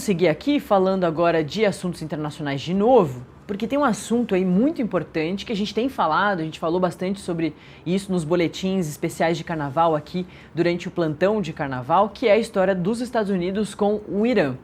seguir aqui falando agora de assuntos internacionais de novo, porque tem um assunto aí muito importante que a gente tem falado, a gente falou bastante sobre isso nos boletins especiais de carnaval aqui durante o plantão de carnaval, que é a história dos Estados Unidos com o Irã.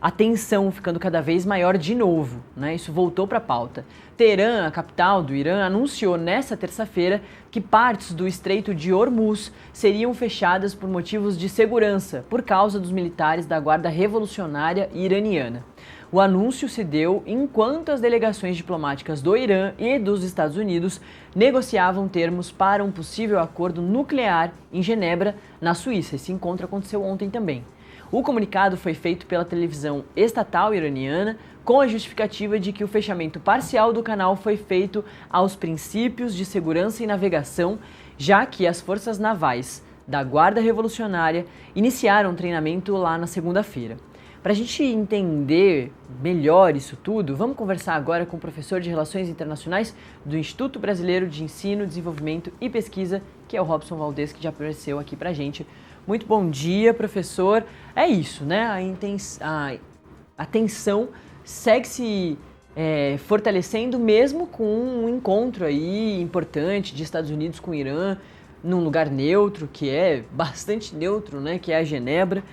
A tensão ficando cada vez maior de novo, né? Isso voltou para a pauta. Teherã, a capital do Irã, anunciou nesta terça-feira que partes do Estreito de Hormuz seriam fechadas por motivos de segurança, por causa dos militares da Guarda Revolucionária Iraniana. O anúncio se deu enquanto as delegações diplomáticas do Irã e dos Estados Unidos negociavam termos para um possível acordo nuclear em Genebra, na Suíça. Esse encontro aconteceu ontem também. O comunicado foi feito pela televisão estatal iraniana com a justificativa de que o fechamento parcial do canal foi feito aos princípios de segurança e navegação, já que as forças navais da Guarda Revolucionária iniciaram treinamento lá na segunda-feira. Para a gente entender melhor isso tudo, vamos conversar agora com o professor de Relações Internacionais do Instituto Brasileiro de Ensino, Desenvolvimento e Pesquisa, que é o Robson Valdez, que já apareceu aqui para a gente. Muito bom dia, professor. É isso, né? A tensão segue se fortalecendo mesmo com um encontro aí importante de Estados Unidos com o Irã, num lugar neutro, que é bastante neutro, né? Que é a Genebra.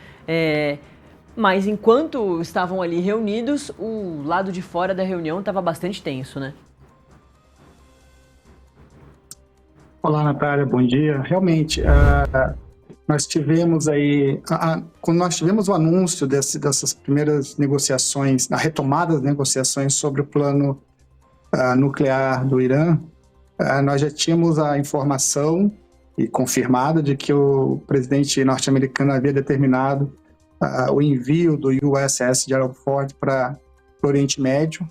Mas enquanto estavam ali reunidos, o lado de fora da reunião estava bastante tenso, né? Olá, Natália, bom dia. Realmente, nós tivemos aí, quando nós tivemos o anúncio dessas primeiras negociações, a retomada das negociações sobre o plano nuclear do Irã, nós já tínhamos a informação e confirmada de que o presidente norte-americano havia determinado o envio do USS Gerald Ford para o Oriente Médio.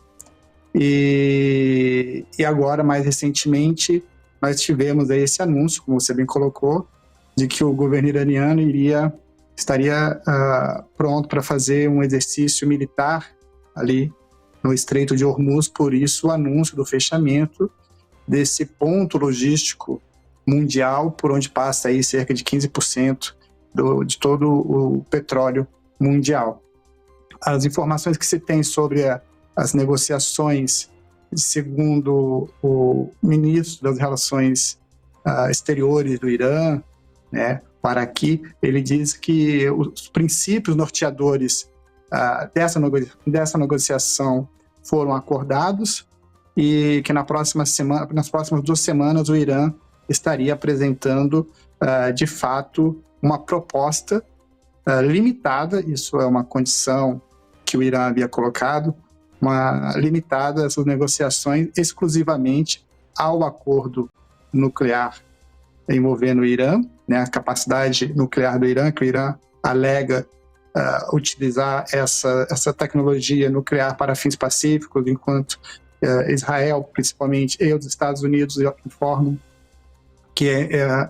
E agora, mais recentemente, nós tivemos aí esse anúncio, como você bem colocou, de que o governo iraniano estaria pronto para fazer um exercício militar ali no Estreito de Hormuz. Por isso o anúncio do fechamento desse ponto logístico mundial, por onde passa aí cerca de 15% de todo o petróleo mundial. As informações que se tem sobre as negociações, segundo o ministro das Relações Exteriores do Irã, né, para aqui, ele diz que os princípios norteadores dessa negociação foram acordados e que nas próximas 2 semanas o Irã estaria apresentando, de fato, uma proposta limitada, isso é uma condição que o Irã havia colocado, limitada essas negociações exclusivamente ao acordo nuclear envolvendo o Irã, né, a capacidade nuclear do Irã, que o Irã alega utilizar essa tecnologia nuclear para fins pacíficos, enquanto Israel, principalmente, e os Estados Unidos informam que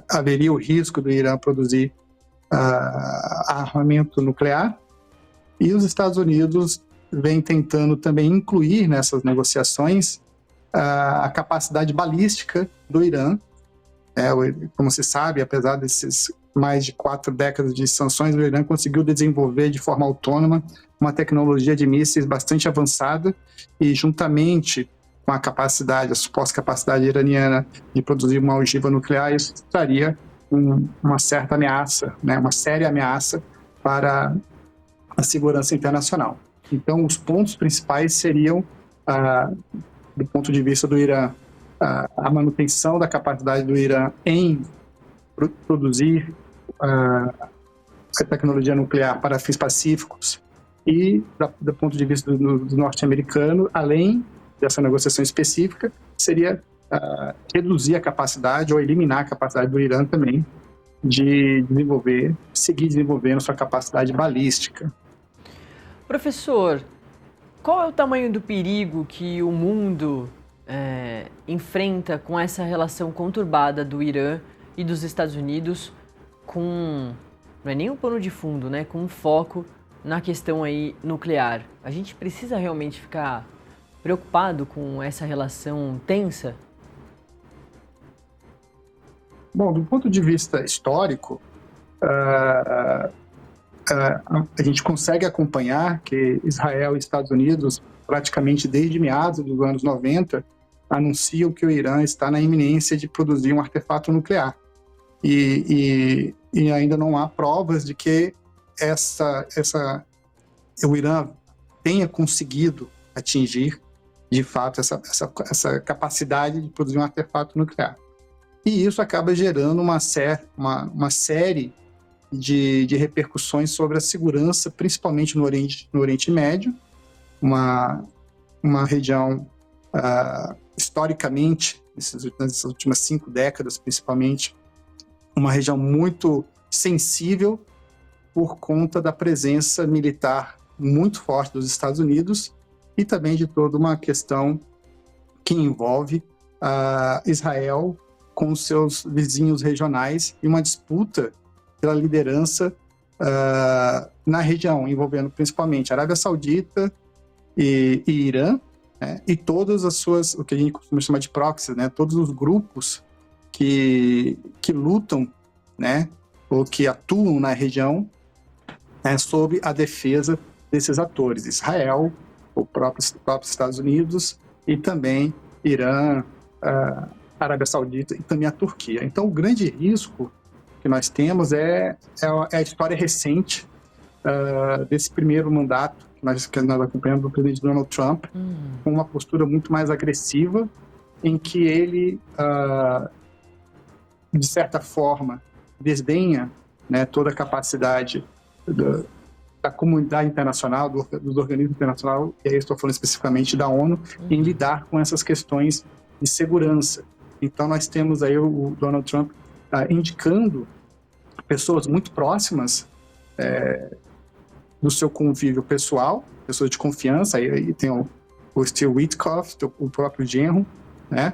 haveria o risco do Irã produzir armamento nuclear. E os Estados Unidos vem tentando também incluir nessas negociações a capacidade balística do Irã. Como se sabe, apesar desses mais de 4 décadas de sanções, o Irã conseguiu desenvolver de forma autônoma uma tecnologia de mísseis bastante avançada e, juntamente com a suposta capacidade iraniana de produzir uma ogiva nuclear, isso traria uma certa ameaça, né, uma séria ameaça para a segurança internacional. Então, os pontos principais seriam, do ponto de vista do Irã, a manutenção da capacidade do Irã em produzir a tecnologia nuclear para fins pacíficos e, do ponto de vista do norte-americano, além dessa negociação específica, seria reduzir a capacidade ou eliminar a capacidade do Irã também de seguir desenvolvendo sua capacidade balística. Professor, qual é o tamanho do perigo que o mundo enfrenta com essa relação conturbada do Irã e dos Estados Unidos não é nem um pano de fundo, né, com um foco na questão aí nuclear? A gente precisa realmente ficar preocupado com essa relação tensa? Bom, do ponto de vista histórico, a gente consegue acompanhar que Israel e Estados Unidos, praticamente desde meados dos anos 90, anunciam que o Irã está na iminência de produzir um artefato nuclear. E ainda não há provas de que o Irã tenha conseguido atingir, de fato, essa capacidade de produzir um artefato nuclear. E isso acaba gerando uma série de repercussões sobre a segurança, principalmente no Oriente Médio, uma região, historicamente, nessas últimas 5 décadas, principalmente, uma região muito sensível por conta da presença militar muito forte dos Estados Unidos e também de toda uma questão que envolve Israel com os seus vizinhos regionais e uma disputa pela liderança na região, envolvendo principalmente Arábia Saudita e Irã, né, e todas as suas, o que a gente costuma chamar de proxies, né, todos os grupos que lutam, né, ou que atuam na região, né, sob a defesa desses atores, Israel, os próprios Estados Unidos e também Irã, Arábia Saudita e também a Turquia. Então, o grande risco que nós temos é a história recente desse primeiro mandato que nós acompanhamos do presidente Donald Trump, com uma postura muito mais agressiva, em que ele, de certa forma, desdenha, né, toda a capacidade da comunidade internacional, dos organismos internacionais, e aí estou falando especificamente da ONU, em lidar com essas questões de segurança. Então, nós temos aí o Donald Trump indicando pessoas muito próximas do seu convívio pessoal, pessoas de confiança, aí tem o Steve Witkoff, o próprio genro, né,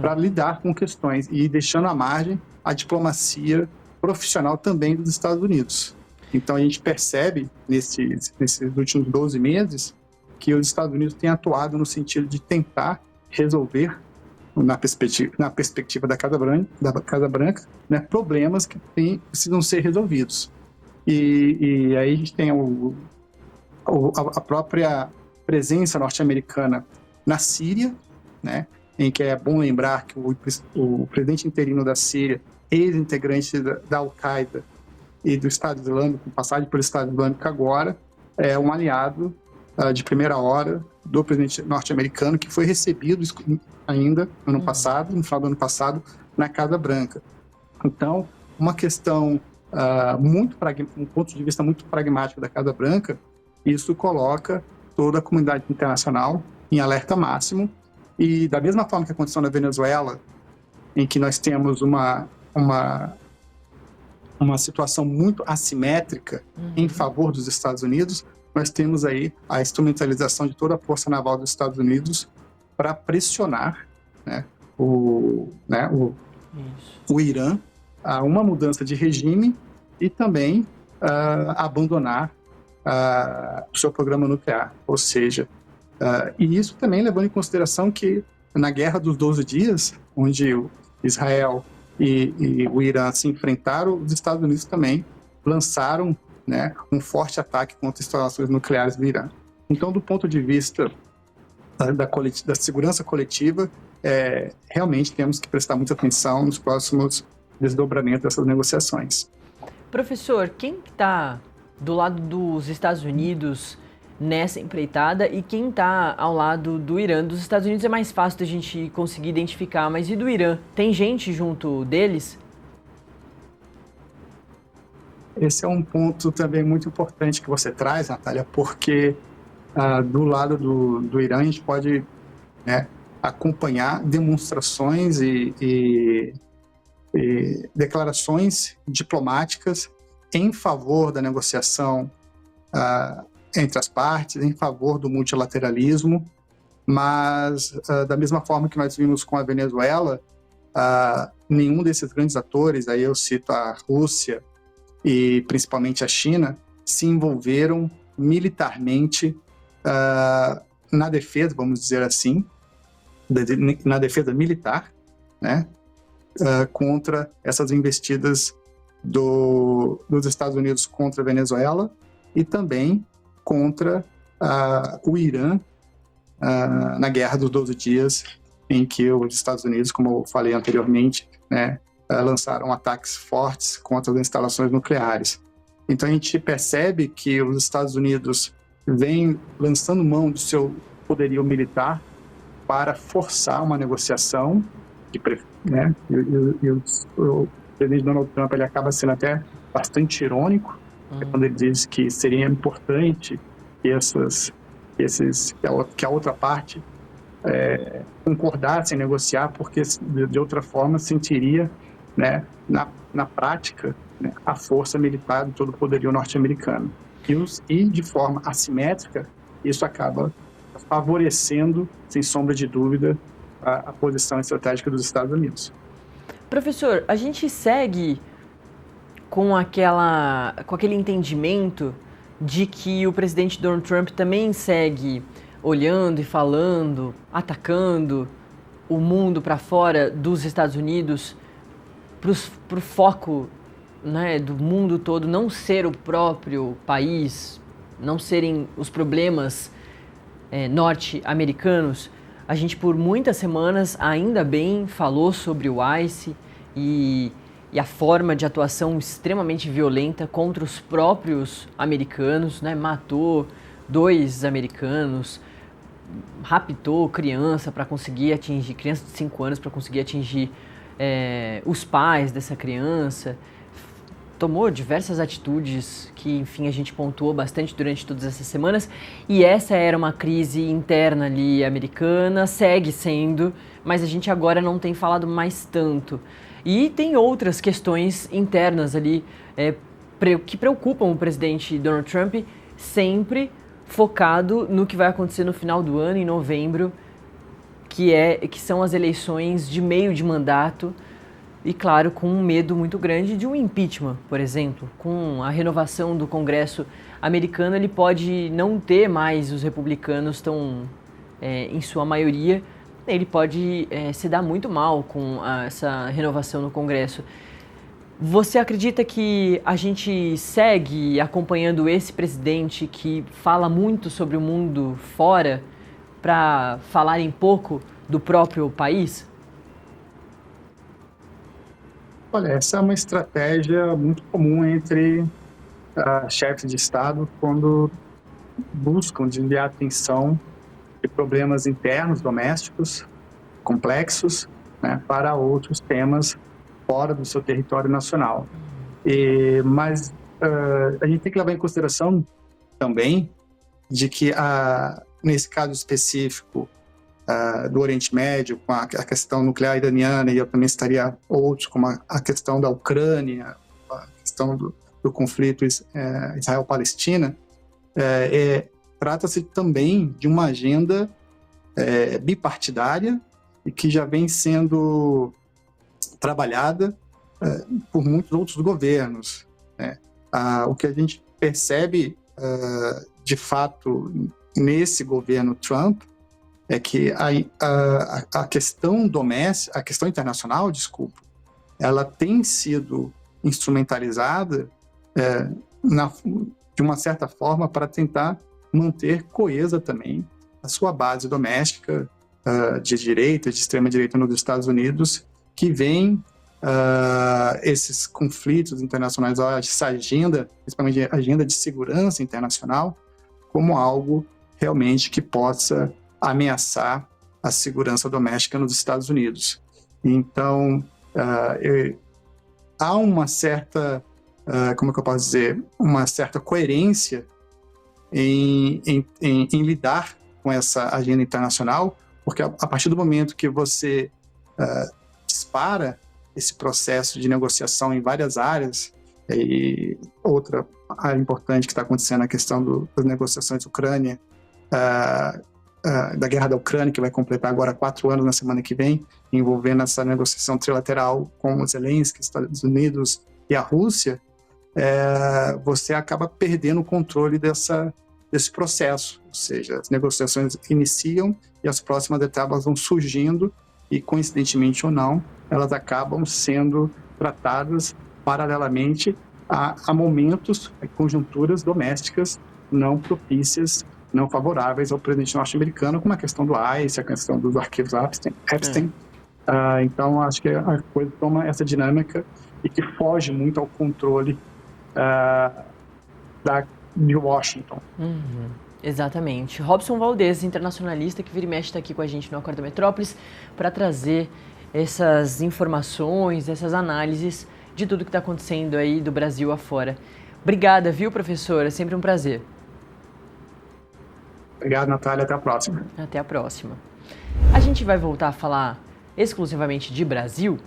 para lidar com questões e deixando à margem a diplomacia profissional também dos Estados Unidos. Então, a gente percebe, nesses últimos 12 meses, que os Estados Unidos têm atuado no sentido de tentar resolver, na perspectiva da Casa Branca, né, problemas que precisam ser resolvidos. E aí a gente tem a própria presença norte-americana na Síria, né, em que é bom lembrar que o presidente interino da Síria, ex-integrante da Al-Qaeda e do Estado Islâmico, passagem pelo Estado Islâmico agora, é um aliado de primeira hora do presidente norte-americano, que foi recebido ainda no final do ano passado, na Casa Branca. Então, uma questão um ponto de vista muito pragmático da Casa Branca, isso coloca toda a comunidade internacional em alerta máximo, e da mesma forma que aconteceu na Venezuela, em que nós temos uma situação muito assimétrica em favor dos Estados Unidos, nós temos aí a instrumentalização de toda a força naval dos Estados Unidos para pressionar, né, o Irã a uma mudança de regime e também abandonar o seu programa nuclear. Ou seja, e isso também levando em consideração que na Guerra dos 12 Dias, onde Israel e o Irã se enfrentaram, os Estados Unidos também lançaram, né, um forte ataque contra instalações nucleares do Irã. Então, do ponto de vista da segurança coletiva, realmente temos que prestar muita atenção nos próximos desdobramentos dessas negociações. Professor, quem está do lado dos Estados Unidos nessa empreitada e quem está ao lado do Irã? Dos Estados Unidos é mais fácil da gente conseguir identificar, mas e do Irã? Tem gente junto deles? Esse é um ponto também muito importante que você traz, Natália, porque do lado do Irã a gente pode, né, acompanhar demonstrações e declarações diplomáticas em favor da negociação entre as partes, em favor do multilateralismo, mas da mesma forma que nós vimos com a Venezuela, nenhum desses grandes atores, aí eu cito a Rússia e principalmente a China, se envolveram militarmente na defesa, vamos dizer assim, na defesa militar, né, contra essas investidas dos Estados Unidos contra a Venezuela e também contra o Irã na Guerra dos 12 Dias, em que os Estados Unidos, como eu falei anteriormente, né, lançaram ataques fortes contra as instalações nucleares. Então a gente percebe que os Estados Unidos vêm lançando mão do seu poderio militar para forçar uma negociação, né, e o presidente Donald Trump ele acaba sendo até bastante irônico quando ele diz que seria importante que a outra parte concordasse em negociar, porque de outra forma sentiria, né, na prática, né, a força militar de todo o poderio norte-americano. E de forma assimétrica, isso acaba favorecendo, sem sombra de dúvida, a posição estratégica dos Estados Unidos. Professor, a gente segue com aquele entendimento de que o presidente Donald Trump também segue olhando e falando, atacando o mundo para fora dos Estados Unidos, para o foco, né, do mundo todo não ser o próprio país, não serem os problemas norte-americanos. A gente por muitas semanas, ainda bem, falou sobre o ICE e a forma de atuação extremamente violenta contra os próprios americanos, né? Matou 2 americanos, raptou criança para conseguir atingir, criança de 5 anos para conseguir atingir os pais dessa criança. Tomou diversas atitudes que, enfim, a gente pontuou bastante durante todas essas semanas, e essa era uma crise interna ali americana, segue sendo, mas a gente agora não tem falado mais tanto. E tem outras questões internas ali que preocupam o presidente Donald Trump, sempre focado no que vai acontecer no final do ano, em novembro, que são as eleições de meio de mandato. E, claro, com um medo muito grande de um impeachment, por exemplo. Com a renovação do Congresso americano, ele pode não ter mais os republicanos em sua maioria. Ele pode se dar muito mal com essa renovação no Congresso. Você acredita que a gente segue acompanhando esse presidente que fala muito sobre o mundo fora para falar em pouco do próprio país? Olha, essa é uma estratégia muito comum entre chefes de Estado quando buscam desviar a atenção de problemas internos, domésticos, complexos, né, para outros temas fora do seu território nacional. Mas a gente tem que levar em consideração também de que, nesse caso específico, do Oriente Médio, com a questão nuclear iraniana, e eu também estaria outros, como a questão da Ucrânia, a questão do conflito Israel-Palestina, trata-se também de uma agenda bipartidária e que já vem sendo trabalhada por muitos outros governos, né? O que a gente percebe, de fato, nesse governo Trump, é que a questão doméstica, a questão internacional, ela tem sido instrumentalizada de uma certa forma para tentar manter coesa também a sua base doméstica de direita, de extrema direita nos Estados Unidos, que vem esses conflitos internacionais, essa agenda, principalmente a agenda de segurança internacional, como algo realmente que possa ameaçar a segurança doméstica nos Estados Unidos. Então, há uma certa, como é que eu posso dizer, uma certa coerência em lidar com essa agenda internacional, porque a partir do momento que você dispara esse processo de negociação em várias áreas, e outra área importante que está acontecendo é a questão das negociações Ucrânia, da guerra da Ucrânia, que vai completar agora 4 anos na semana que vem, envolvendo essa negociação trilateral com os Zelensky, Estados Unidos e a Rússia, você acaba perdendo o controle desse processo. Ou seja, as negociações iniciam e as próximas etapas vão surgindo e, coincidentemente ou não, elas acabam sendo tratadas paralelamente a momentos, a conjunturas domésticas não propícias, não favoráveis ao presidente norte-americano, como a questão do ICE, a questão dos arquivos Epstein. Então, acho que a coisa toma essa dinâmica e que foge muito ao controle de Washington. Exatamente. Robson Valdez, internacionalista, que vira e mexe, está aqui com a gente no Acordo Metrópolis para trazer essas informações, essas análises de tudo que está acontecendo aí do Brasil afora. Obrigada, viu, professora? Sempre um prazer. Obrigado, Natália. Até a próxima. Até a próxima. A gente vai voltar a falar exclusivamente de Brasil